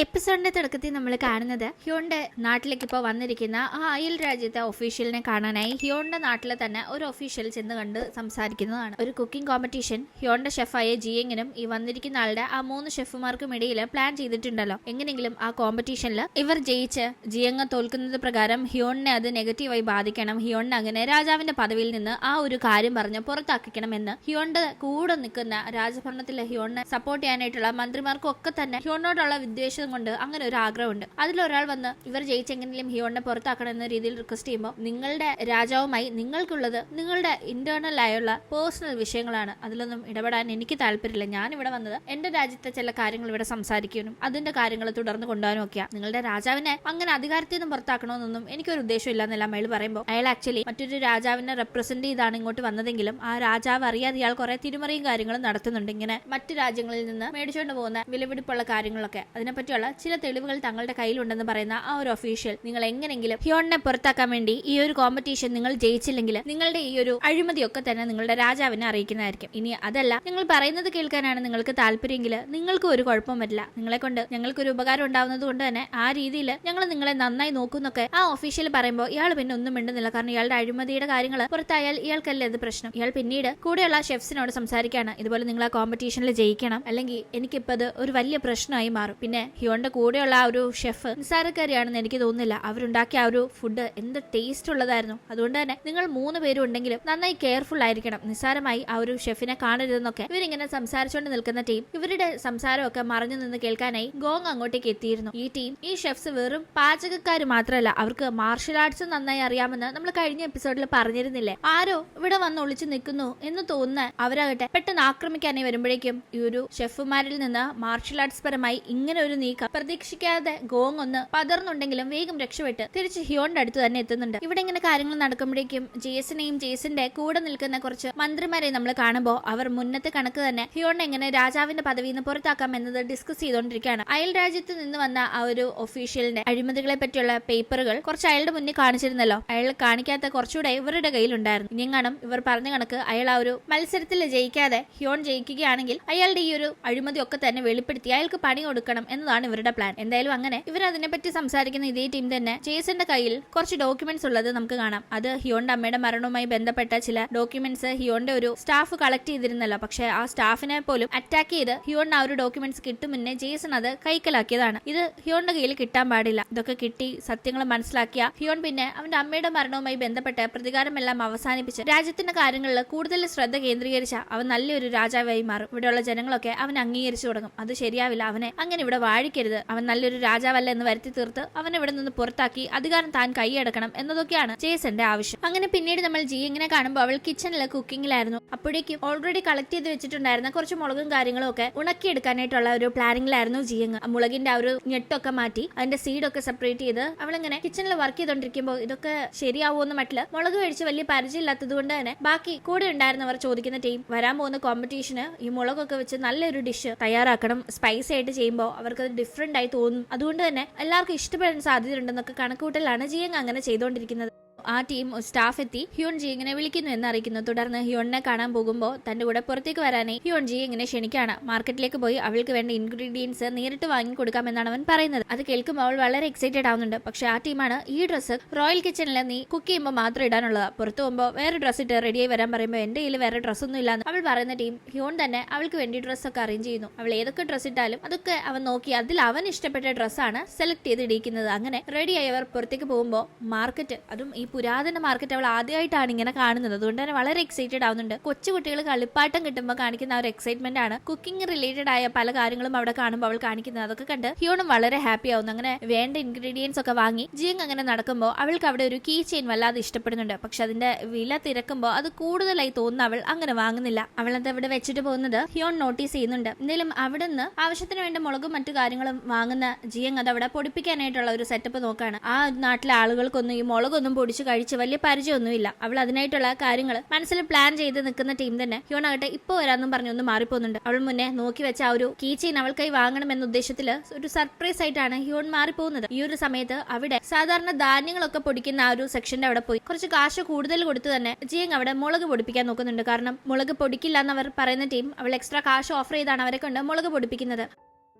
എപ്പിസോഡിന്റെ തുടക്കത്തിൽ നമ്മൾ കാണുന്നത് ഹ്യോന്റെ നാട്ടിലേക്ക് ഇപ്പോൾ വന്നിരിക്കുന്ന ആ അയൽ രാജ്യത്തെ ഒഫീഷ്യലിനെ കാണാനായി ഹ്യോന്റെ നാട്ടിലെ തന്നെ ഒരു ഒഫീഷ്യൽ ചെന്ന് കണ്ട് സംസാരിക്കുന്നതാണ്. ഒരു കുക്കിംഗ് കോമ്പറ്റീഷൻ ഹ്യോന്റെ ഷെഫായ ജിയെങ്ങിനും ഈ വന്നിരിക്കുന്ന ആളുടെ ആ 3 ഷെഫുമാർക്കും ഇടയിൽ പ്ലാൻ ചെയ്തിട്ടുണ്ടല്ലോ. എങ്ങനെങ്കിലും ആ കോമ്പറ്റീഷനിൽ ഇവർ ജയിച്ച് ജിയങ്ങ തോൽക്കുന്നത് പ്രകാരം ഹ്യോണിനെ അത് നെഗറ്റീവായി ബാധിക്കണം, ഹ്യോണിനെ അങ്ങനെ രാജാവിന്റെ പദവിയിൽ നിന്ന് ആ ഒരു കാര്യം പറഞ്ഞ് പുറത്താക്കിക്കണമെന്ന് ഹ്യോന്റെ കൂടെ നിൽക്കുന്ന രാജഭരണത്തിലെ ഹ്യോണിനെ സപ്പോർട്ട് ചെയ്യാനായിട്ടുള്ള മന്ത്രിമാർക്കും ഒക്കെ തന്നെ ഹ്യോണിനോടുള്ള വിദ്വേഷം കൊണ്ട് അങ്ങനെ ഒരു ആഗ്രഹമുണ്ട്. അതിലൊരാൾ വന്ന് ഇവർ ജയിച്ചെങ്കിലും ഹ്യോണിനെ പുറത്താക്കണം എന്ന രീതിയിൽ റിക്വസ്റ്റ് ചെയ്യുമ്പോൾ നിങ്ങളുടെ രാജാവുമായി നിങ്ങൾക്കുള്ളത് നിങ്ങളുടെ ഇന്റേണൽ ആയുള്ള പേഴ്സണൽ വിഷയങ്ങളാണ്, അതിലൊന്നും ഇടപെടാൻ എനിക്ക് താല്പര്യമില്ല. ഞാൻ ഇവിടെ വന്നത് എന്റെ രാജ്യത്തെ ചില കാര്യങ്ങൾ ഇവിടെ സംസാരിക്കാനും അതിന്റെ കാര്യങ്ങൾ തുടർന്ന് കൊണ്ടുപോകാനും ഒക്കെയാ. നിങ്ങളുടെ രാജാവിനെ അങ്ങനെ അധികാരത്തിൽ നിന്നും പുറത്താക്കണമെന്നൊന്നും എനിക്കൊരു ഉദ്ദേശമില്ല എന്നെല്ലാം അയാൾ പറയുമ്പോൾ അയാൾ ആക്ച്വലി മറ്റൊരു രാജാവിനെ റെപ്രസെന്റ് ചെയ്താണ് ഇങ്ങോട്ട് വന്നതെങ്കിലും ആ രാജാവ് അറിയാതെ ഇയാൾ കുറെ തിരുമറിയും കാര്യങ്ങളും നടത്തുന്നുണ്ട്. ഇങ്ങനെ മറ്റു രാജ്യങ്ങളിൽ നിന്ന് മേടിച്ചുകൊണ്ട് പോകുന്ന വിലപിടിപ്പുള്ള കാര്യങ്ങളൊക്കെ അതിനെപ്പറ്റിയുള്ള ചില തെളിവുകൾ തങ്ങളുടെ കയ്യിലുണ്ടെന്ന് പറയുന്ന ആ ഒരു ഒഫീഷ്യൽ നിങ്ങൾ എങ്ങനെങ്കിലും ഹ്യോണിനെ പുറത്താക്കാൻ വേണ്ടി ഈ ഒരു കോമ്പറ്റീഷൻ നിങ്ങൾ ജയിച്ചില്ലെങ്കിൽ നിങ്ങളുടെ ഈ ഒരു അഴിമതിയൊക്കെ തന്നെ നിങ്ങളുടെ രാജാവിനെ അറിയിക്കുന്നതായിരിക്കും. ഇനി അതല്ല നിങ്ങൾ പറയുന്നത് കേൾക്കാനാണ് നിങ്ങൾക്ക് താല്പര്യമെങ്കിൽ നിങ്ങൾക്ക് ഒരു കുഴപ്പവും പറ്റില്ല, നിങ്ങളെ കൊണ്ട് ഞങ്ങൾക്കൊരു ഉപകാരം ഉണ്ടാവുന്നത് കൊണ്ട് തന്നെ ആ രീതിയിൽ ഞങ്ങൾ നിങ്ങളെ നന്നായി നോക്കുന്നൊക്കെ ആ ഒഫീഷ്യൽ പറയുമ്പോൾ ഇയാൾ പിന്നെ ഒന്നും മിണ്ടുന്നില്ല. കാരണം ഇയാളുടെ അഴിമതിയുടെ കാര്യങ്ങൾ പുറത്തായാൽ ഇയാൾക്കല്ലേ അത് പ്രശ്നം. ഇയാൾ പിന്നീട് കൂടെയുള്ള ഷെഫ്സിനോട് സംസാരിക്കാണ്, ഇതുപോലെ നിങ്ങൾ ആ കോമ്പറ്റീഷനിൽ ജയിക്കണം, അല്ലെങ്കിൽ എനിക്കിപ്പോ അത് ഒരു വലിയ പ്രശ്നമായി മാറും. പിന്നെ ഹ്യോന്റെ കൂടെയുള്ള ആ ഒരു ഷെഫ് നിസ്സാരക്കാരിയാണെന്ന് എനിക്ക് തോന്നുന്നില്ല. അവരുണ്ടാക്കിയ ആ ഒരു ഫുഡ് എന്ത് ടേസ്റ്റ് ഉള്ളതായിരുന്നു. അതുകൊണ്ട് തന്നെ നിങ്ങൾ 3 പേരും ഉണ്ടെങ്കിലും നന്നായി കെയർഫുൾ ആയിരിക്കണം, നിസ്സാരമായി ആ ഒരു ഷെഫിനെ കാണരുതെന്നൊക്കെ ഇവരിങ്ങനെ സംസാരിച്ചുകൊണ്ട് നിൽക്കുന്ന ടീം ഇവരുടെ സംസാരമൊക്കെ മറഞ്ഞു നിന്ന് കേൾക്കാനായി ഗോങ് അങ്ങോട്ടേക്ക് എത്തിയിരുന്നു. ഈ ടീം ഈ ഷെഫ്സ് വെറും പാചകക്കാർ മാത്രമല്ല, അവർക്ക് മാർഷൽ ആർട്സ് നന്നായി അറിയാമെന്ന് നമ്മൾ കഴിഞ്ഞ എപ്പിസോഡിൽ പറഞ്ഞിരുന്നില്ലേ. ആരോ ഇവിടെ വന്ന് ഒളിച്ചു നിൽക്കുന്നു എന്ന് തോന്നുന്ന അവരാകട്ടെ പെട്ടെന്ന് ആക്രമിക്കാനായി വരുമ്പോഴേക്കും ഈ ഒരു ഷെഫുമാരിൽ നിന്ന് മാർഷൽ ആർട്സ് പരമായി ഇങ്ങനെ ഒരു നീക്കം പ്രതീക്ഷിക്കാതെ ഗോങ് ഒന്ന് പതർന്നുണ്ടെങ്കിലും വേഗം രക്ഷപ്പെട്ട് തിരിച്ച് ഹ്യോന്റെ അടുത്ത് തന്നെ എത്തുന്നുണ്ട്. ഇവിടെ ഇങ്ങനെ കാര്യങ്ങൾ നടക്കുമ്പോഴേക്കും ജേസനെയും ജേസന്റെ കൂടെ നിൽക്കുന്ന കുറച്ച് മന്ത്രിമാരെ നമ്മൾ കാണുമ്പോൾ അവർ മുന്നത്തെ കണക്ക് തന്നെ ഹ്യോണിനെ എങ്ങനെ രാജാവിന്റെ പദവിയിൽ നിന്ന് പുറത്താക്കാം എന്നത് ഡിസ്കസ് ചെയ്തുകൊണ്ടിരിക്കുകയാണ്. അയൽ രാജ്യത്ത് നിന്ന് വന്ന ആ ഒരു ഒഫീഷ്യലിന്റെ അഴിമതികളെ പറ്റിയുള്ള പേപ്പറുകൾ കുറച്ച് അയാളുടെ മുന്നിൽ കാണിച്ചിരുന്നല്ലോ. അയാൾ കാണിക്കാത്ത കുറച്ചുകൂടെ ഇവരുടെ കയ്യിലുണ്ടായിരുന്നു. ഇനിയും കാണും ഇവർ പറഞ്ഞ കണക്ക് അയാൾ ആ ഒരു മത്സരത്തിൽ ജയിക്കാതെ ഹ്യോൺ ജയിക്കുകയാണെങ്കിൽ അയാളുടെ ഈ ഒരു അഴിമതി ഒക്കെ തന്നെ വെളിപ്പെടുത്തി അയാൾക്ക് പണി കൊടുക്കണം എന്നതാണ് ഇവരുടെ പ്ലാൻ. എന്തായാലും അങ്ങനെ ഇവർ അതിനെപ്പറ്റി സംസാരിക്കുന്ന ഇതേ ടീം തന്നെ ജേസന്റെ കയ്യിൽ കുറച്ച് ഡോക്യുമെന്റ്സ് ഉള്ളത് നമുക്ക് കാണാം. അത് ഹ്യോന്റെ അമ്മയുടെ മരണവുമായി ബന്ധപ്പെട്ട ചില ഡോക്യുമെന്റ്സ് ഹ്യോന്റെ ഒരു സ്റ്റാഫ് കളക്ട് ചെയ്തിരുന്നല്ലോ. പക്ഷെ ആ സ്റ്റാഫിനെ പോലും അറ്റാക്ക് ചെയ്ത് ഹ്യോണിന് ആ ഒരു ഡോക്യുമെന്റ്സ് കിട്ടും മുന്നേ ജേസൺ അത് കൈക്കലാക്കിയതാണ്. ഇത് ഹ്യോന്റെ കയ്യിൽ കിട്ടാൻ പാടില്ല. ഇതൊക്കെ കിട്ടി സത്യങ്ങൾ മനസ്സിലാക്കിയ ഹ്യോൺ പിന്നെ അവന്റെ അമ്മയുടെ മരണവുമായി ബന്ധപ്പെട്ട് പ്രതികാരമെല്ലാം അവസാനിപ്പിച്ച് രാജ്യത്തിന്റെ കാര്യങ്ങളിൽ കൂടുതൽ ശ്രദ്ധ കേന്ദ്രീകരിച്ച അവൻ നല്ലൊരു രാജാവായി മാറും. ഇവിടെയുള്ള ജനങ്ങളൊക്കെ അവൻ അംഗീകരിച്ചു തുടങ്ങും. അത് ശരിയാവില്ല, അവനെ അങ്ങനെ ഇവിടെ വാഴിക്കരുത്, അവൻ നല്ലൊരു രാജാവല്ല എന്ന് വരുത്തി തീർത്ത് അവൻ ഇവിടെ നിന്ന് പുറത്താക്കി അധികാരം താൻ കൈയടക്കണം എന്നതൊക്കെയാണ് ജേസന്റെ ആവശ്യം. അങ്ങനെ പിന്നീട് നമ്മൾ ജിയെങ്ങിനെ കാണുമ്പോൾ അവൾ കിച്ചണിലെ കുക്കിങ്ങിലായിരുന്നു. അപ്പോഴേക്കും ഓൾറെഡി കളക്ട് ചെയ്ത് വെച്ചിട്ടുണ്ടായിരുന്ന കുറച്ച് മുളകും കാര്യങ്ങളും ഒക്കെ ഉണക്കിയെടുക്കാനായിട്ടുള്ള ഒരു പ്ലാനിങ്ങിലായിരുന്നു ജിയങ്. മുളകിന്റെ ആ ഒരു ഞെട്ടൊക്കെ മാറ്റി അതിന്റെ സീഡൊക്കെ സെപ്പറേറ്റ് ചെയ്ത് അവളിങ്ങനെ കിച്ചണിൽ വർക്ക് ചെയ്തോണ്ടിരിക്കുമ്പോൾ ഇതൊക്കെ ശരിയാവുമെന്ന് മട്ടില് മുളക് മേടിച്ച് വലിയ പരിചയമില്ലാത്തത് കൊണ്ട് തന്നെ ബാക്കി കൂടെ ഉണ്ടായിരുന്നവർ ചോദിക്കുന്ന ടീം വരാൻ പോകുന്ന കോമ്പറ്റീഷന് ഈ മുളകൊക്കെ വെച്ച് നല്ലൊരു ഡിഷ് തയ്യാറാക്കണം, സ്പൈസി ആയിട്ട് ചെയ്യുമ്പോൾ അവർക്ക് അത് ഡിഫറെന്റ് ആയി തോന്നും, അതുകൊണ്ട് തന്നെ എല്ലാവർക്കും ഇഷ്ടപ്പെടാൻ സാധ്യതയുണ്ടെന്നൊക്കെ കണക്കൂട്ടലാണ് ജിയങ് അങ്ങനെ ചെയ്തുകൊണ്ടിരിക്കുന്നത്. ആ ടീം സ്റ്റാഫ് എത്തി ഹ്യോൺ ജിയെങ്ങിനെ വിളിക്കുന്നു എന്ന് അറിയിക്കുന്നു. തുടർന്ന് ഹ്യോണിനെ കാണാൻ പോകുമ്പോൾ തന്റെ കൂടെ പുറത്തേക്ക് വരാനായി ഹ്യോൺ ജിയെങ്ങിനെ ക്ഷണിക്കാണ്. മാർക്കറ്റിലേക്ക് പോയി അവൾക്ക് വേണ്ട ഇൻഗ്രീഡിയൻസ് നേരിട്ട് വാങ്ങി കൊടുക്കാമെന്നാണ് അവൻ പറയുന്നത്. അത് കേൾക്കുമ്പോൾ അവൾ വളരെ എക്സൈറ്റഡ് ആവുന്നുണ്ട്. പക്ഷെ ആ ടീമാണ് ഈ ഡ്രസ്സ് റോയൽ കിച്ചണിൽ നീ കുക്ക് ചെയ്യുമ്പോൾ മാത്രം ഇടാനുള്ളത്, പുറത്തു പോകുമ്പോൾ വേറെ ഡ്രസ്സ് ഇട്ട് റെഡിയായി വരാൻ പറയുമ്പോൾ എന്റെ കയ്യിൽ വേറെ ഡ്രസ്സൊന്നും ഇല്ലാന്ന് അവൾ പറയുന്ന ടീം ഹ്യോൺ തന്നെ അവൾക്ക് വേണ്ടി ഡ്രസ്സൊക്കെ അറേഞ്ച് ചെയ്യുന്നു. അവൾ ഏതൊക്കെ ഡ്രസ്സ് ഇട്ടാലും അതൊക്കെ അവൻ നോക്കി അതിൽ അവൻ ഇഷ്ടപ്പെട്ട ഡ്രസ്സാണ് സെലക്ട് ചെയ്ത് ഇടിക്കുന്നത്. അങ്ങനെ റെഡിയായി അവർ പുറത്തേക്ക് പോകുമ്പോൾ മാർക്കറ്റ്, അതും ഈ പുരാതന മാർക്കറ്റ് അവൾ ആദ്യമായിട്ടാണ് ഇങ്ങനെ കാണുന്നത്. അതുകൊണ്ട് തന്നെ വളരെ എക്സൈറ്റഡ് ആവുന്നുണ്ട്. കൊച്ചുകുട്ടികൾ കളിപ്പാട്ടം കിട്ടുമ്പോൾ കാണിക്കുന്ന ആ ഒരു എക്സൈറ്റ്മെന്റ് ആണ് കുക്കിംഗ് റിലേറ്റഡ് ആയ പല കാര്യങ്ങളും അവിടെ കാണുമ്പോൾ അവൾ കാണിക്കുന്നത്. അതൊക്കെ കണ്ട് ഹ്യോണും വളരെ ഹാപ്പി ആവുന്നു. അങ്ങനെ വേണ്ട ഇൻഗ്രീഡിയൻസ് ഒക്കെ വാങ്ങി ജിയങ് അങ്ങനെ നടക്കുമ്പോൾ അവൾക്ക് അവിടെ ഒരു കീ ചെയിൻ വല്ലാതെ ഇഷ്ടപ്പെടുന്നുണ്ട്. പക്ഷെ അതിന്റെ വില തിരക്കുമ്പോൾ അത് കൂടുതലായി തോന്നുന്ന അവൾ അങ്ങനെ വാങ്ങുന്നില്ല. അവൾ അത് അവിടെ വെച്ചിട്ട് പോകുന്നത് ഹ്യോൺ നോട്ടീസ് ചെയ്യുന്നുണ്ട്. എന്തായാലും അവിടെ നിന്ന് ആവശ്യത്തിന് വേണ്ട മുളകും മറ്റു കാര്യങ്ങളും വാങ്ങുന്ന ജിയങ് അത് അവിടെ പൊടിപ്പിക്കാനായിട്ടുള്ള ഒരു സെറ്റപ്പ് നോക്കാണ്. ആ നാട്ടിലെ ആളുകൾക്കൊന്നും ഈ മുളകൊന്നും പൊടിച്ചു കഴിച്ച് വലിയ പരിചയമൊന്നുമില്ല. അവൾ അതിനായിട്ടുള്ള കാര്യങ്ങൾ മനസ്സിൽ പ്ലാൻ ചെയ്ത് നിൽക്കുന്ന ടീം തന്നെ ഹ്യോൺ ആകട്ടെ ഇപ്പൊ വരാന്നും പറഞ്ഞൊന്ന് മാറിപ്പോകുന്നുണ്ട്. അവൾ മുന്നേ നോക്കി വെച്ച ആ ഒരു കീ ചെയിൻ അവൾക്കായി വാങ്ങണമെന്ന ഉദ്ദേശത്തില് ഒരു സർപ്രൈസ് ആയിട്ടാണ് ഹ്യോൺ മാറിപ്പോകുന്നത്. ഈ ഒരു സമയത്ത് അവിടെ സാധാരണ ധാന്യങ്ങളൊക്കെ പൊടിക്കുന്ന ആ ഒരു സെക്ഷന്റെ അവിടെ പോയി കുറച്ച് കാശ് കൂടുതൽ കൊടുത്ത് തന്നെ ജിയങ് അവിടെ മുളക് പൊടിപ്പിക്കാൻ നോക്കുന്നുണ്ട്. കാരണം മുളക് പൊടിക്കില്ല എന്നവർ പറയുന്ന ടീം അവൾ എക്സ്ട്രാ കാശ് ഓഫർ ചെയ്താണ് അവരെ കൊണ്ട് മുളക് പൊടിപ്പിക്കുന്നത്.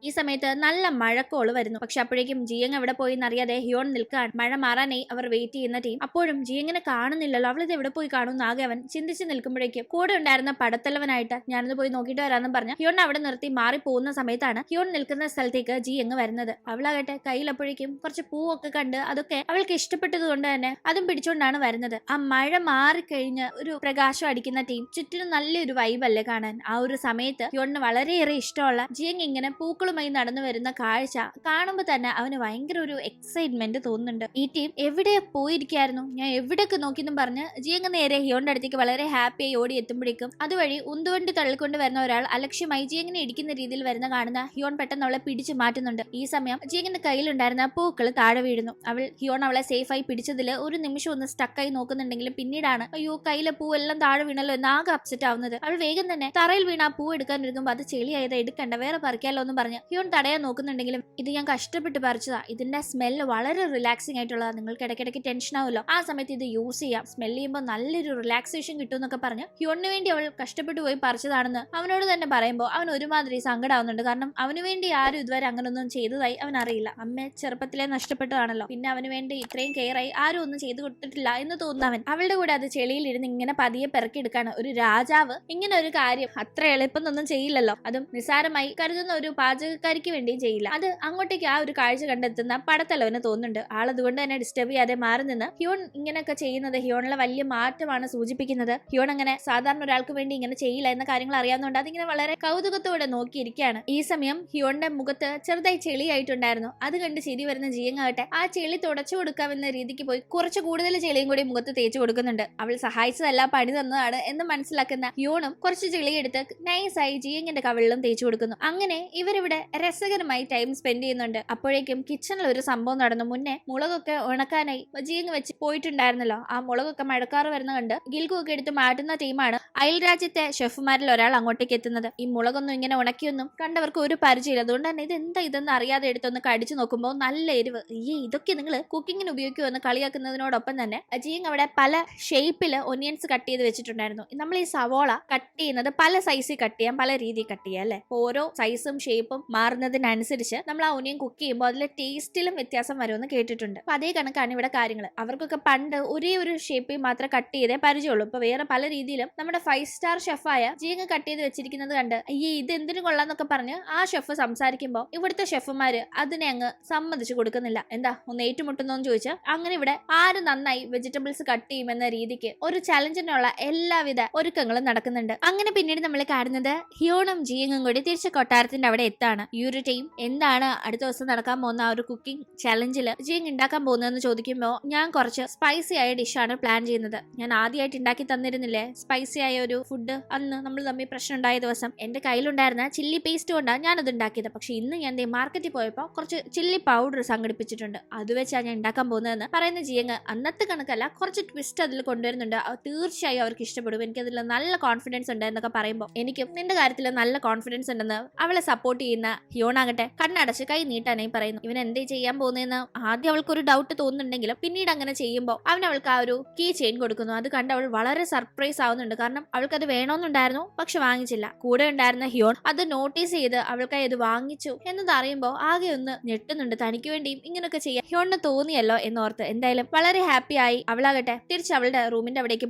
ഈ സമയത്ത് നല്ല മഴക്കോള് വരുന്നു. പക്ഷെ അപ്പോഴേക്കും ജിയങ് എവിടെ പോയി എന്നറിയാതെ ഹിയോൺ നിൽക്കാൻ മഴ മാറാനായി അവർ വെയിറ്റ് ചെയ്യുന്ന ടീം. അപ്പോഴും ജിയങ്ങിനെ കാണുന്നില്ലല്ലോ, അവളിത് എവിടെ പോയി കാണുമെന്ന് ആകെ അവൻ ചിന്തിച്ച് നിൽക്കുമ്പോഴേക്കും കൂടെ ഉണ്ടായിരുന്ന പടത്തലവനായിട്ട് ഞാനത് പോയി നോക്കിയിട്ട് വരാമെന്ന് പറഞ്ഞ ഹിയോൺ അവിടെ നിർത്തി മാറി പോകുന്ന സമയത്താണ് ഹിയോൺ നിൽക്കുന്ന സ്ഥലത്തേക്ക് ജിയങ് വരുന്നത്. അവളാകട്ടെ കയ്യിൽ അപ്പോഴേക്കും കുറച്ച് പൂവൊക്കെ കണ്ട് അതൊക്കെ അവൾക്ക് ഇഷ്ടപ്പെട്ടത് കൊണ്ട് തന്നെ അതും പിടിച്ചോണ്ടാണ് വരുന്നത്. ആ മഴ മാറിക്കഴിഞ്ഞ് ഒരു പ്രകാശം അടിക്കുന്ന ടീം, ചുറ്റിനും നല്ലൊരു വൈബല്ലേ കാണാൻ. ആ ഒരു സമയത്ത് ഹിയോണിന് വളരെയേറെ ഇഷ്ടമുള്ള ജിയങ് ഇങ്ങനെ പൂക്കളുമായി നടന്നു വരുന്ന കാഴ്ച കാണുമ്പോൾ തന്നെ അവന് ഭയങ്കര ഒരു എക്സൈറ്റ്മെന്റ് തോന്നുന്നുണ്ട്. ഈ ടീം എവിടെ പോയിരിക്കായിരുന്നു, ഞാൻ എവിടെയൊക്കെ നോക്കിയെന്നും പറഞ്ഞ് ജിയങ് നേരെ ഹിയോണിന്റെ അടുത്തേക്ക് വളരെ ഹാപ്പിയായി ഓടി എത്തുമ്പോഴേക്കും അതുവഴി ഉന്തുവണ്ടി തള്ളിക്കൊണ്ട് വരുന്ന ഒരാൾ അലക്ഷ്യമായി ജിയങ്ങിനെ ഇടിക്കുന്ന രീതിയിൽ വരുന്ന കാണുന്ന ഹിയോൺ പെട്ടെന്ന് അവളെ പിടിച്ചു മാറ്റുന്നുണ്ട്. ഈ സമയം ജിയങ്ങിന്റെ കയ്യിലുണ്ടായിരുന്ന പൂക്കൾ താഴെ വീഴുന്നു. ഹിയോൺ അവളെ സേഫായി പിടിച്ചതിൽ ഒരു നിമിഷം ഒന്ന് സ്റ്റക്കായി നോക്കുന്നുണ്ടെങ്കിലും പിന്നീടാണ് അയ്യോ കയ്യിലെ പൂവെല്ലാം താഴെ വീണല്ലോ എന്ന് ആകെ അപ്സെറ്റ് ആവുന്നത്. അവൾ വേഗം തന്നെ തറയിൽ വീണ ആ പൂ എടുക്കാനിരിക്കുമ്പോൾ അത് ചെളിയായത് എടുക്കണ്ട, വേറെ പറിക്കാലോ എന്ന് പറഞ്ഞ് ഹിയോൺ തടയാൻ നോക്കുന്നുണ്ടെങ്കിലും ഇത് ഞാൻ കഷ്ടപ്പെട്ട് പറിച്ചതാ, ഇതിന്റെ സ്മെല്ല് വളരെ റിലാക്സിംഗ് ആയിട്ടുള്ളതാണ്, നിങ്ങൾക്ക് ഇടയ്ക്കിടയ്ക്ക് ടെൻഷൻ ആവുമല്ലോ, ആ സമയത്ത് ഇത് യൂസ് ചെയ്യാം, സ്മെല്ല് ചെയ്യുമ്പോൾ നല്ലൊരു റിലാക്സേഷൻ കിട്ടും എന്നൊക്കെ പറഞ്ഞ് ഹിയോണിന് വേണ്ടി അവൾ കഷ്ടപ്പെട്ട് പോയി പറിച്ചതാണെന്ന് അവനോട് തന്നെ പറയുമ്പോൾ അവൻ ഒരുമാതിരി സങ്കടമാവുന്നുണ്ട്. കാരണം അവന് വേണ്ടി ആരും ഇതുവരെ അങ്ങനൊന്നും ചെയ്തതായി അവൻ അറിയില്ല. അമ്മ ചെറുപ്പത്തിലെ നഷ്ടപ്പെട്ടതാണല്ലോ, പിന്നെ അവന് വേണ്ടി ഇത്രയും കെയർ ആയി ആരും ഒന്നും ചെയ്തു കൊടുത്തിട്ടില്ല എന്ന് തോന്നുന്നു അവൻ. അവളുടെ കൂടെ അത് ചെളിയിലിരുന്ന് ഇങ്ങനെ പതിയെ പെറുക്കിയെടുക്കാണ്. ഒരു രാജാവ് ഇങ്ങനെ ഒരു കാര്യം അത്ര എളുപ്പമൊന്നും ചെയ്യില്ലല്ലോ, അതും നിസാരമായി കരുതുന്ന ഒരു പാചകക്കാരിക്ക് വേണ്ടിയും ചെയ്യില്ല. അത് അങ്ങോട്ടേക്ക് ആ ഒരു കാഴ്ച കണ്ടെത്തുന്ന പടത്തലവന് തോന്നുന്നുണ്ട്. ആളതുകൊണ്ട് തന്നെ ഡിസ്റ്റർബ് ചെയ്യാതെ മാറി നിന്ന് ഹിയോൺ ഇങ്ങനെയൊക്കെ ചെയ്യുന്നത് ഹിയോണിലെ വലിയ മാറ്റമാണ് സൂചിപ്പിക്കുന്നത്. ഹിയോൺ അങ്ങനെ സാധാരണ ഒരാൾക്ക് വേണ്ടി ഇങ്ങനെ ചെയ്യില്ല എന്ന കാര്യങ്ങൾ അറിയാവുന്നതുകൊണ്ട് അതിങ്ങനെ വളരെ കൗതുകത്തോടെ നോക്കിയിരിക്കുകയാണ്. ഈ സമയം ഹിയോണിന്റെ മുഖത്ത് ചെറുതായി ചെളിയായിട്ടുണ്ടായിരുന്നു. അത് കണ്ട് ചിരി വരുന്ന ജിയങ്ങാകട്ടെ ആ ചെളി തുടച്ചു കൊടുക്കാമെന്ന രീതിക്ക് പോയി കുറച്ച് കൂടുതൽ ചെളിയും കൂടി മുഖത്ത് തേച്ചു കൊടുക്കുന്നുണ്ട്. അവൾ സഹായിച്ചതല്ല പണി തന്നതാണ് എന്ന് മനസ്സിലാക്കുന്ന ഹിയോണും കുറച്ച് ചെളിയെടുത്ത് നൈസായി ജിയങ്ങിന്റെ കവിളിലും തേച്ചു കൊടുക്കുന്നു. അങ്ങനെ ഇവരിവിടെ രസകരമായി ടൈം സ്പെൻഡ് ചെയ്യുന്നുണ്ട്. അപ്പോഴേക്കും കിച്ചണിൽ ഒരു സംഭവം നടന്നു. മുന്നേ മുളകൊക്കെ ഉണക്കാനായി ജിയങ് വെച്ച് പോയിട്ടുണ്ടായിരുന്നല്ലോ, ആ മുളകൊക്കെ മഴക്കാറ് വരുന്ന കണ്ട് ഗിൽഗു ഒക്കെ എടുത്ത് മാറ്റുന്ന ടീമാണ് അയൽ രാജ്യത്തെ ഷെഫുമാരിൽ ഒരാൾ അങ്ങോട്ടേക്ക് എത്തുന്നത്. ഈ മുളകൊന്നും ഇങ്ങനെ ഉണക്കിയൊന്നും കണ്ടവർക്ക് ഒരു പരിചയമില്ല. അതുകൊണ്ട് തന്നെ ഇതെന്ന് അറിയാതെ എടുത്തൊന്ന് കടിച്ചു നോക്കുമ്പോൾ നല്ല എരിവ്, ഇതൊക്കെ നിങ്ങൾ കുക്കിങ്ങിന് ഉപയോഗിക്കുമെന്ന് കളിയാക്കുന്നതിനോടൊപ്പം തന്നെ ജിയങ് അവിടെ പല ഷേപ്പിൽ ഒനിയൻസ് കട്ട് ചെയ്ത് വെച്ചിട്ടുണ്ടായിരുന്നു. നമ്മൾ ഈ സവോള കട്ട് ചെയ്യുന്നത് പല സൈസിൽ കട്ട് ചെയ്യാം, പല രീതിയിൽ കട്ട് ചെയ്യാം അല്ലെ. ഓരോ സൈസും ഷേപ്പും മാറുന്നതിനനുസരിച്ച് നമ്മൾ ആ ഒനിയൻ കുക്ക് ചെയ്യുമ്പോൾ അതിലെ ടേസ്റ്റിലും വ്യത്യാസം വരുമെന്ന് കേട്ടിട്ടുണ്ട്. അപ്പൊ അതേ കണക്കാണ് ഇവിടെ കാര്യങ്ങൾ. അവർക്കൊക്കെ പണ്ട് ഒരേ ഒരു ഷേപ്പിൽ മാത്രം കട്ട് ചെയ്തേ പരിചയമുള്ളൂ. ഇപ്പൊ വേറെ പല രീതിയിലും നമ്മുടെ 5 സ്റ്റാർ ഷെഫായ ജിയങ് കട്ട് ചെയ്ത് വെച്ചിരിക്കുന്നത് കണ്ട് ഇത് എന്തിനു കൊള്ളാന്നൊക്കെ പറഞ്ഞ് ആ ഷെഫ് സംസാരിക്കുമ്പോൾ ഇവിടുത്തെ ഷെഫുമാര് അതിനെ അങ്ങ് സമ്മതിച്ചു കൊടുക്കുന്നില്ല. എന്താ ഒന്ന് ഏറ്റുമുട്ടുന്നോന്ന് ചോദിച്ചാൽ അങ്ങനെ ഇവിടെ ആര് നന്നായി വെജിറ്റബിൾസ് കട്ട് ചെയ്യുമെന്ന രീതിക്ക് ഒരു ചലഞ്ചിനുള്ള എല്ലാവിധ ഒരുക്കങ്ങളും നടക്കുന്നുണ്ട്. അങ്ങനെ പിന്നീട് നമ്മൾ കാണുന്നത് ഹിയോണും ജിയങ്ങും കൂടി തിരിച്ച് കൊട്ടാരത്തിന്റെ അവിടെ എത്താണ്. ഈ ഒരു ടീം എന്താണ് അടുത്ത ദിവസം നടക്കാൻ പോകുന്ന ആ ഒരു കുക്കിംഗ് ചലഞ്ചിൽ ജിയങ് ഉണ്ടാക്കാൻ പോകുന്നതെന്ന് ചോദിക്കുമ്പോൾ ഞാൻ കുറച്ച് സ്പൈസി ആയ ഡിഷാണ് പ്ലാൻ ചെയ്യുന്നത്. ഞാൻ ആദ്യമായിട്ട് ഉണ്ടാക്കി തന്നിരുന്നില്ലേ സ്പൈസി ആയ ഒരു ഫുഡ്, അന്ന് നമ്മൾ തമ്മിൽ പ്രശ്നം ഉണ്ടായ ദിവസം എന്റെ കയ്യിലുണ്ടായിരുന്ന ചില്ലി പേസ്റ്റ് കൊണ്ടാണ് ഞാനത് ഉണ്ടാക്കിയത്. പക്ഷെ ഇന്ന് ഞാൻ മാർക്കറ്റിൽ പോയപ്പോൾ കുറച്ച് ചില്ലി പൗഡർ സംഘടിപ്പിച്ചിട്ടുണ്ട്, അത് വെച്ചാണ് ഞാൻ ഉണ്ടാക്കാൻ പോകുന്നതെന്ന് പറയുന്ന ജിയങ് അന്നത്തെ കണക്കല്ല കുറച്ച് ട്വിസ്റ്റ് അതിൽ കൊണ്ടുവരുന്നുണ്ട്. തീർച്ചയായും അവർക്ക് ഇഷ്ടപ്പെടും, എനിക്കതിൽ നല്ല കോൺഫിഡൻസ് ഉണ്ട് എന്നൊക്കെ പറയുമ്പോൾ എനിക്കും നിന്റെ കാര്യത്തിൽ നല്ല കോൺഫിഡൻസ് ഉണ്ടെന്ന് അവളെ സപ്പോർട്ട് ചെയ്യുന്ന ഹിയോണാകട്ടെ കണ്ണടച്ച് കൈ നീട്ടാനായി പറയുന്നു. ഇവൻ എന്തേ ചെയ്യാൻ പോകുന്നതെന്ന് ആദ്യം അവൾക്കൊരു ഡൗട്ട് തോന്നുന്നുണ്ടെങ്കിലും പിന്നീട് അങ്ങനെ ചെയ്യുമ്പോൾ അവൾക്ക് ആ ഒരു കീ ചെയിൻ കൊടുക്കുന്നു. അത് കണ്ട് അവൾ വളരെ സർപ്രൈസ് ആവുന്നുണ്ട്. കാരണം അവൾക്ക് അത് വേണമെന്നുണ്ടായിരുന്നു പക്ഷെ വാങ്ങിച്ചില്ല. കൂടെ ഉണ്ടായിരുന്ന ഹിയോൺ അത് നോട്ടീസ് ചെയ്ത് അവൾക്കായി അത് വാങ്ങിച്ചു എന്നത് അറിയുമ്പോൾ ആകെ ഒന്ന് ഞെട്ടുന്നുണ്ട്. തനിക്ക് വേണ്ടിയും ഇങ്ങനെയൊക്കെ ചെയ്യാൻ ഹിയോണിന് തോന്നിയല്ലോ എന്നോർത്ത്. എന്തായാലും വളരെ ഹാപ്പി ആയി അവളാകട്ടെ തിരിച്ച് അവളുടെ റൂമിന്റെ അവിടേക്ക്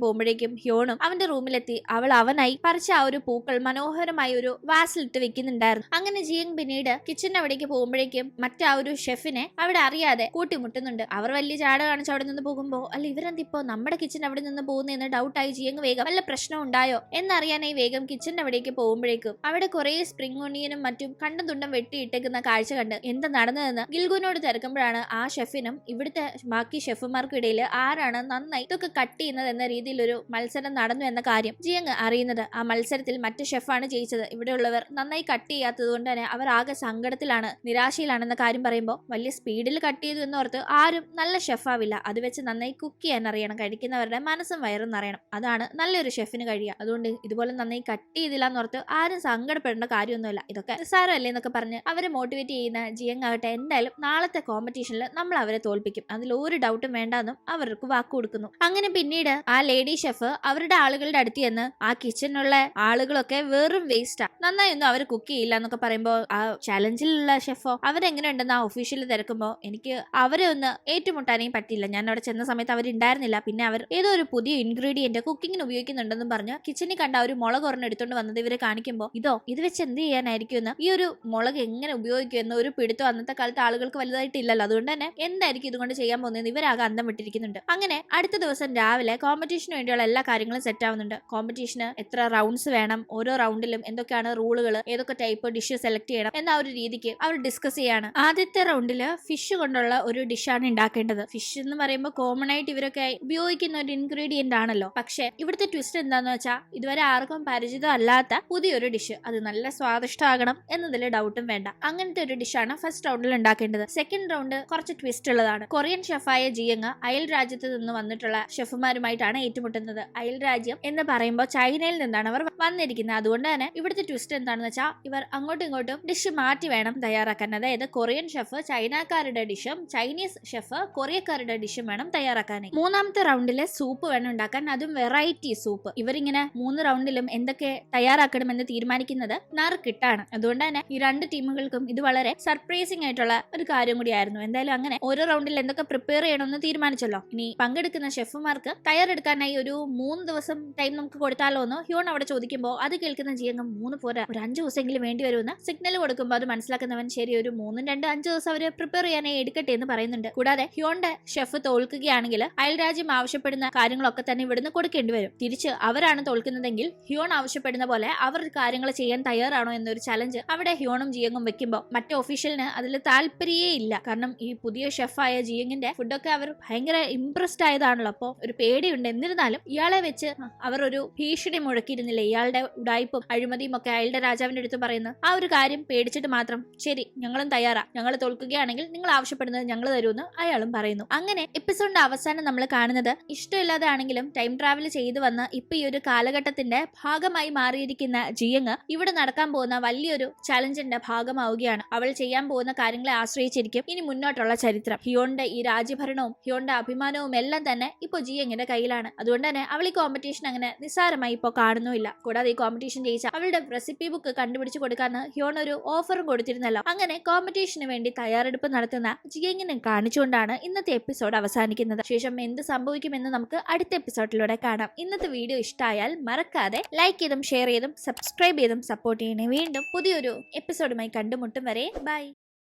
പോകുമ്പോഴേക്കും ഹിയോണും അവന്റെ റൂമിലെത്തി അവനായി പറിച്ച ആ ഒരു പൂക്കൾ മനോഹരമായ ഒരു വാസിലിട്ട് വെക്കുന്നുണ്ടായിരുന്നു. അങ്ങനെ ജിയങ് പിന്നീട് കിച്ചണിന്റെ അവിടേക്ക് പോകുമ്പോഴേക്കും മറ്റേ ആ ഒരു ഷെഫിനെ അവിടെ അറിയാതെ കൂട്ടിമുട്ടുന്നുണ്ട്. അവർ വലിയ ചാട കാണിച്ച് അവിടെ നിന്ന് പോകുമ്പോൾ അല്ല ഇവരെന്തിപ്പോ നമ്മുടെ കിച്ചൺ അവിടെ നിന്ന് പോകുന്നതെന്ന് ഡൗട്ടായി ജിയങ് വേഗം വല്ല പ്രശ്നം ഉണ്ടായോ എന്നറിയാനായി വേഗം കിച്ചണിന്റെ അവിടേക്ക് പോകുമ്പോഴേക്കും അവിടെ കുറെ സ്പ്രിംഗ് ഒണിയനും മറ്റും കണ്ടും തുണ്ടം വെട്ടിയിട്ടേക്കുന്ന കാഴ്ച കണ്ട് എന്താ നടന്നതെന്ന് ഗിൽഗുവിനോട് തിരക്കുമ്പോഴാണ് ആ ഷെഫിനും ഇവിടുത്തെ ബാക്കി ഷെഫുമാർക്കും ഇടയിൽ ആരാണ് നന്നായി ഇതൊക്കെ കട്ട് ചെയ്യുന്നത് എന്ന രീതിയിൽ ഒരു മത്സരം നടന്നു എന്ന കാര്യം ജിയങ് അറിയുന്നത്. ആ മത്സരത്തിൽ മറ്റു ഷെഫാണ് ജയിച്ചത്. ഇവിടെയുള്ളവർ നന്നായി കട്ട് ചെയ്യാത്തത് കൊണ്ട് തന്നെ അവർ ആകെ സങ്കടത്തിലാണ്, നിരാശയിലാണെന്ന കാര്യം പറയുമ്പോൾ വലിയ സ്പീഡിൽ കട്ട് ചെയ്തു എന്നോർത്ത് ആരും നല്ല ഷെഫാവില്ല. അത് വെച്ച് നന്നായി കുക്ക് ചെയ്യാൻ അറിയണം, കഴിക്കുന്നവരുടെ മനസ്സും വയറും നിറയണം, അതാണ് നല്ലൊരു ഷെഫിന് കഴിയുക. അതുകൊണ്ട് ഇതുപോലെ നന്നായി കട്ട് ചെയ്തില്ല എന്നോർത്ത് ആരും സങ്കടപ്പെടേണ്ട കാര്യമൊന്നുമില്ല, ഇതൊക്കെ നിസ്സാരമല്ലേ എന്നൊക്കെ പറഞ്ഞ് അവരെ മോട്ടിവേറ്റ് ചെയ്യുന്ന ജിയങ് ആകട്ടെ എന്തായാലും നാളത്തെ കോമ്പറ്റീഷനിൽ നമ്മൾ അവരെ തോൽപ്പിക്കും, അതിൽ ഒരു ഡൗട്ടും വേണ്ടെന്നും അവർക്ക് വാക്ക് കൊടുക്കുന്നു. അങ്ങനെ പിന്നീട് ആ ലേഡി ഷെഫ് അവരുടെ ആളുകളുടെ അടുത്ത് ചെന്ന് ആ കിച്ചണിലുള്ള ആളുകളൊക്കെ വെറും വേസ്റ്റാ, നന്നായി ഒന്നും അവർ കുക്ക് ചെയ്യില്ല എന്നൊക്കെ പറയുമ്പോൾ ആ ചലഞ്ചിലുള്ള ഷെഫോ അവരെങ്ങനെ ഉണ്ടെന്ന് ആ ഒഫീഷ്യൽ തിരക്കുമ്പോ എനിക്ക് അവരെ ഒന്ന് ഏറ്റുമുട്ടാനേ പറ്റില്ല. ഞാൻ അവിടെ ചെന്ന സമയത്ത് അവരുണ്ടായിരുന്നില്ല. പിന്നെ അവർ ഏതോ ഒരു പുതിയ ഇൻഗ്രീഡിയന്റ് കുക്കിങ്ങിന് ഉപയോഗിക്കുന്നുണ്ടെന്നും പറഞ്ഞ് കിച്ചണിൽ കണ്ട ഒരു മുളക് ഒരെണ്ണം എടുത്തോണ്ട് വന്നത് ഇവരെ കാണിക്കുമ്പോൾ ഇത് വെച്ച് എന്ത് ചെയ്യാനായിരിക്കും എന്ന്, ഈ ഒരു മുളക് എങ്ങനെ ഉപയോഗിക്കും എന്ന് ഒരു പിടുത്തം അന്നത്തെ കാലത്ത് ആളുകൾക്ക് വലുതായിട്ടില്ലല്ലോ. അതുകൊണ്ട് തന്നെ എന്തായിരിക്കും ഇതുകൊണ്ട് ചെയ്യാൻ പോകുന്നത് ഇവരാകെ അന്തം വിട്ടിരിക്കുന്നുണ്ട്. അങ്ങനെ അടുത്ത ദിവസം രാവിലെ കോമ്പറ്റീഷന് വേണ്ടിയുള്ള എല്ലാ കാര്യങ്ങളും സെറ്റ് ആവുന്നുണ്ട്. കോമ്പറ്റീഷന് എത്ര റൗണ്ട്സ് വേണം, ഓരോ റൗണ്ടിലും എന്തൊക്കെയാണ് റൂളുകൾ, ഏതൊക്കെ ടൈപ്പ് ഡിഷ് സെലക്ട് ചെയ്യണം എന്ന ഒരു രീതിക്ക് അവർ ഡിസ്കസ് ചെയ്യാണ്. ആദ്യത്തെ റൗണ്ടില് ഫിഷ് കൊണ്ടുള്ള ഒരു ഡിഷാണ് ഉണ്ടാക്കേണ്ടത്. ഫിഷ് എന്ന് പറയുമ്പോൾ കോമൺ ആയിട്ട് ഇവരൊക്കെ ഉപയോഗിക്കുന്ന ഒരു ഇൻഗ്രീഡിയന്റ് ആണല്ലോ. പക്ഷെ ഇവിടുത്തെ ട്വിസ്റ്റ് എന്താന്ന് വെച്ചാൽ ഇതുവരെ ആർക്കും പരിചിതമല്ലാത്ത പുതിയൊരു ഡിഷ്, അത് നല്ല സ്വാദിഷ്ടമാകണം എന്നതിൽ ഡൗട്ടും വേണ്ട. അങ്ങനത്തെ ഒരു ഡിഷാണ് ഫസ്റ്റ് റൗണ്ടിൽ ഉണ്ടാക്കേണ്ടത്. സെക്കൻഡ് റൗണ്ട് കുറച്ച് ട്വിസ്റ്റ് ഉള്ളതാണ്. കൊറിയൻ ഷെഫായ ജിയങ് അയൽ രാജ്യത്ത് നിന്ന് വന്നിട്ടുള്ള ഷെഫുമാരുമായിട്ടാണ് ഏറ്റുമുട്ടുന്നത്. അയൽ രാജ്യം എന്ന് പറയുമ്പോൾ ചൈനയിൽ നിന്നാണ് അവർ വന്നിരിക്കുന്നത്. അതുകൊണ്ട് തന്നെ ഇവിടുത്തെ ട്വിസ്റ്റ് എന്താണെന്ന് വെച്ചാൽ ഇവർ അങ്ങോട്ടും ഇങ്ങോട്ടും ഡിഷ് മാറ്റി വേണം തയ്യാറാക്കാൻ. അതായത് കൊറിയൻ ഷെഫ് ചൈനക്കാരുടെ ഡിഷും ചൈനീസ് ഷെഫ് കൊറിയക്കാരുടെ ഡിഷും വേണം തയ്യാറാക്കാൻ. മൂന്നാമത്തെ റൗണ്ടിലെ സൂപ്പ് വേണം ഉണ്ടാക്കാൻ, അതും വെറൈറ്റി സൂപ്പ്. ഇവരിങ്ങനെ 3 റൗണ്ടിലും എന്തൊക്കെ തയ്യാറാക്കണമെന്ന് തീരുമാനിക്കുന്നത് നറുക്കിട്ടാണ്. അതുകൊണ്ട് തന്നെ ഈ 2 ടീമുകൾക്കും ഇത് വളരെ സർപ്രൈസിംഗ് ആയിട്ടുള്ള ഒരു കാര്യം കൂടിയായിരുന്നു. എന്തായാലും അങ്ങനെ ഓരോ റൗണ്ടിൽ എന്തൊക്കെ പ്രിപ്പയർ ചെയ്യണമെന്ന് തീരുമാനിച്ചല്ലോ. ഇനി പങ്കെടുക്കുന്ന ഷെഫുമാർക്ക് തയ്യാറെടുക്കാനായി ഒരു 3 ദിവസം ടൈം നമുക്ക് കൊടുത്താലോ എന്ന് ഹ്യോൺ അവിടെ ചോദിക്കുമ്പോൾ അത് കേൾക്കുന്ന ജിയങ് 3 പോരാ, ഒരു 5 ദിവസമെങ്കിലും വേണ്ടി വരുമെന്ന് സിഗ്നൽ കൊടുക്കുമ്പോൾ അത് മനസ്സിലാക്കുന്നവൻ ശരി ഒരു 3-2-5 ദിവസം അവര് പ്രിപ്പയർ ചെയ്യാനായി എടുക്കട്ടെ എന്ന് പറയുന്നുണ്ട്. കൂടാതെ ഹ്യോന്റെ ഷെഫ് തോൽക്കുകയാണെങ്കിൽ അയൽരാജ്യം ആവശ്യപ്പെടുന്ന കാര്യങ്ങളൊക്കെ തന്നെ ഇവിടുന്ന് കൊടുക്കേണ്ടി വരും. തിരിച്ച് അവരാണ് തോൽക്കുന്നതെങ്കിൽ ഹ്യോൺ ആവശ്യപ്പെടുന്ന പോലെ അവർ കാര്യങ്ങൾ ചെയ്യാൻ തയ്യാറാണോ എന്നൊരു ചലഞ്ച് അവിടെ ഹ്യോണും ജിയങ്ങും വെക്കുമ്പോൾ മറ്റേ ഒഫീഷ്യലിന് അതിൽ താല്പര്യമേ ഇല്ല. കാരണം ഈ പുതിയ ഷെഫായ ജിയങ്ങിന്റെ ഫുഡൊക്കെ അവർ ഭയങ്കര ഇംപ്രസ്ഡ് ആയതാണല്ലോ. അപ്പോൾ ഒരു പേടിയുണ്ട്. എന്നിരുന്നാലും ഇയാളെ വെച്ച് അവർ ഒരു ഭീഷണി മുഴക്കിയിരുന്നില്ല. ഇയാളുടെ ഉടായ്പും അഴിമതിയും ഒക്കെ അയാളുടെ രാജാവിന്റെ അടുത്ത് പറയുന്നത് ആ ഒരു കാര്യം പേടിച്ചിട്ട് മാത്രം ശരി ഞങ്ങളും തയ്യാറാ, ഞങ്ങൾ തോൽക്കുകയാണെങ്കിൽ നിങ്ങൾ ആവശ്യപ്പെടുന്നത് ഞങ്ങൾ തരുമെന്ന് അയാളും പറയുന്നു. അങ്ങനെ എപ്പിസോഡിന്റെ അവസാനം നമ്മൾ കാണുന്നത് ഇഷ്ടമില്ലാതെ ആണെങ്കിലും ടൈം ട്രാവൽ ചെയ്തു വന്ന് ഇപ്പൊ ഈ ഒരു കാലഘട്ടത്തിന്റെ ഭാഗമായി മാറിയിരിക്കുന്ന ജിയങ് ഇവിടെ നടക്കാൻ പോകുന്ന വലിയൊരു ചലഞ്ചിന്റെ ഭാഗമാവുകയാണ്. അവൾ ചെയ്യാൻ പോകുന്ന കാര്യങ്ങളെ ആശ്രയിച്ചിരിക്കും ഇനി മുന്നോട്ടുള്ള ചരിത്രം. ഹിയോന്റെ ഈ രാജ്യഭരണവും ഹിയോന്റെ അഭിമാനവും എല്ലാം തന്നെ ഇപ്പൊ ജിയങ്ങിന്റെ കയ്യിലാണ്. അതുകൊണ്ട് തന്നെ അവൾ ഈ കോമ്പറ്റീഷൻ അങ്ങനെ നിസ്സാരമായി ഇപ്പൊ കാണുന്നുമില്ല. കൂടാതെ ഈ കോമ്പറ്റീഷൻ ജയിച്ച അവളുടെ റെസിപ്പി ബുക്ക് കണ്ടുപിടിച്ച് കൊടുക്കാന്ന് ഹിയോൺ ഒരു ഓഫറും കൊടുത്തിരുന്നല്ലോ. അങ്ങനെ കോമ്പറ്റീഷന് വേണ്ടി തയ്യാറെടുപ്പ് നടത്തുന്ന ജിയങ്ങിനെ കാണിച്ചുകൊണ്ടാണ് ഇന്നത്തെ എപ്പിസോഡ് അവസാനിക്കുന്നത്. ശേഷം എന്ത് സംഭവിക്കുമെന്ന് നമുക്ക് അടുത്ത എപ്പിസോഡിലൂടെ കാണാം. ഇന്നത്തെ വീഡിയോ ഇഷ്ടമായാൽ മറക്കാതെ ലൈക്ക് ചെയ്തും ഷെയർ ചെയ്തും സബ്സ്ക്രൈബ് ചെയ്തും സപ്പോർട്ട് ചെയ്യണേ. വീണ്ടും പുതിയൊരു എപ്പിസോഡുമായി കണ്ടുമുട്ടും വരെ ബൈ.